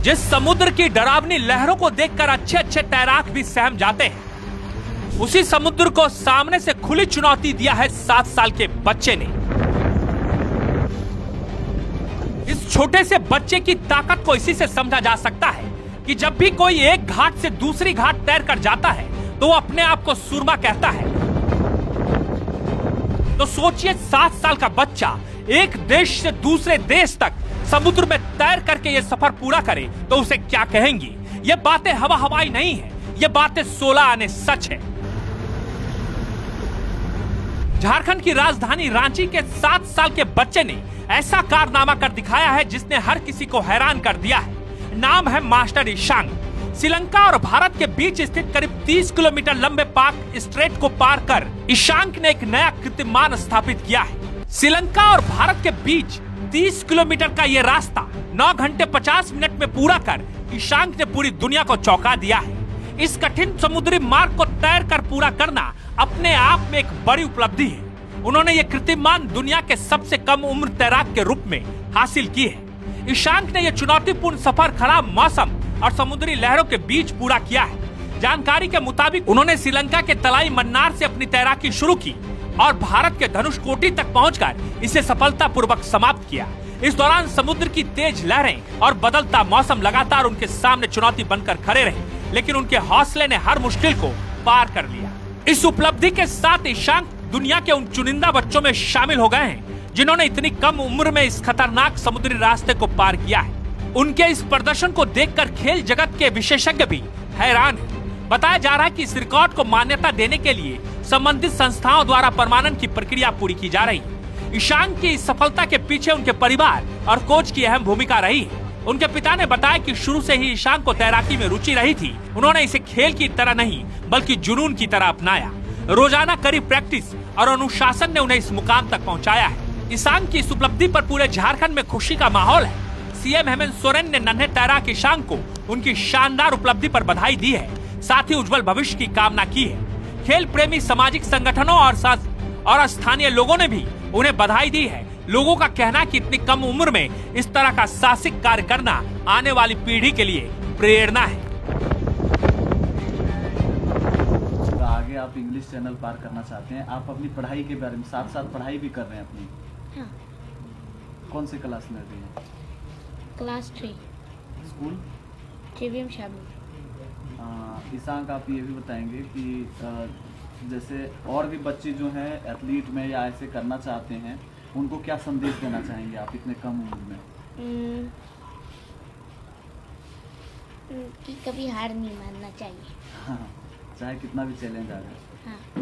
जिस समुद्र की डरावनी लहरों को देखकर अच्छे अच्छे तैराक भी सहम जाते हैं, उसी समुद्र को सामने से खुली चुनौती दिया है 7 साल के बच्चे ने। इस छोटे से बच्चे की ताकत को इसी से समझा जा सकता है कि जब भी कोई एक घाट से दूसरी घाट तैर कर जाता है तो वो अपने आप को सूरमा कहता है। तो सोचिए 7 साल का बच्चा एक देश से दूसरे देश तक समुद्र में तैर करके ये सफर पूरा करे तो उसे क्या कहेंगी। ये बातें हवा हवाई नहीं है, ये बातें 16 आने सच है। झारखंड की राजधानी रांची के 7 साल के बच्चे ने ऐसा कारनामा कर दिखाया है जिसने हर किसी को हैरान कर दिया है। नाम है मास्टर ईशांक। श्रीलंका और भारत के बीच स्थित करीब 30 किलोमीटर लंबे पाक स्ट्रेट को पार कर ईशांक ने एक नया कीर्तिमान स्थापित किया है। श्रीलंका और भारत के बीच 30 किलोमीटर का ये रास्ता 9 घंटे 50 मिनट में पूरा कर ईशांक ने पूरी दुनिया को चौंका दिया है। इस कठिन समुद्री मार्ग को तैर कर पूरा करना अपने आप में एक बड़ी उपलब्धि है। उन्होंने ये कीर्तिमान दुनिया के सबसे कम उम्र तैराक के रूप में हासिल की है। ईशांक ने यह चुनौतीपूर्ण सफर खराब मौसम और समुद्री लहरों के बीच पूरा किया है। जानकारी के मुताबिक उन्होंने श्रीलंका के तलाई मन्नार से अपनी तैराकी शुरू की और भारत के धनुषकोटी तक पहुंचकर इसे सफलतापूर्वक समाप्त किया। इस दौरान समुद्र की तेज लहरें और बदलता मौसम लगातार उनके सामने चुनौती बनकर खड़े रहे, लेकिन उनके हौसले ने हर मुश्किल को पार कर लिया। इस उपलब्धि के साथ ईशांक दुनिया के उन चुनिंदा बच्चों में शामिल हो गए हैं जिन्होंने इतनी कम उम्र में इस खतरनाक समुद्री रास्ते को पार किया है। उनके इस प्रदर्शन को देखकर खेल जगत के विशेषज्ञ भी हैरान हैं। बताया जा रहा है कि इस रिकॉर्ड को मान्यता देने के लिए संबंधित संस्थाओं द्वारा प्रमाणन की प्रक्रिया पूरी की जा रही है। ईशांक की इस सफलता के पीछे उनके परिवार और कोच की अहम भूमिका रही है। उनके पिता ने बताया कि शुरू से ही ईशांक को तैराकी में रुचि रही थी। उन्होंने इसे खेल की तरह नहीं बल्कि जुनून की तरह अपनाया। रोजाना कड़ी प्रैक्टिस और अनुशासन ने उन्हें इस मुकाम तक पहुंचाया है। ईशांक की इस उपलब्धि पर पूरे झारखंड में खुशी का माहौल है। सीएम हेमंत सोरेन ने नन्हे तैराक ईशांक को उनकी शानदार उपलब्धि पर बधाई दी है, साथ ही उज्जवल भविष्य की कामना की है। खेल प्रेमी सामाजिक संगठनों और स्थानीय लोगों ने भी उन्हें बधाई दी है। लोगों का कहना है कि इतनी कम उम्र में इस तरह का साहसिक कार्य करना आने वाली पीढ़ी के लिए प्रेरणा है। आगे आप इंग्लिश चैनल पार करना चाहते हैं, आप अपनी पढ़ाई के बारे में साथ साथ पढ़ाई भी कर रहे हैं अपनी? हाँ। कौन सी क्लास में अभी हैं? क्लास 3 स्कूल JVM शामिल। ईशांक, आप ये भी बताएंगे कि जैसे और भी बच्चे जो हैं एथलीट में या ऐसे करना चाहते हैं, उनको क्या संदेश देना चाहेंगे आप इतने कम उम्र में? कि कभी हार नहीं मानना चाहिए। हाँ, चाहे कितना भी चैलेंज आ जाए। हाँ।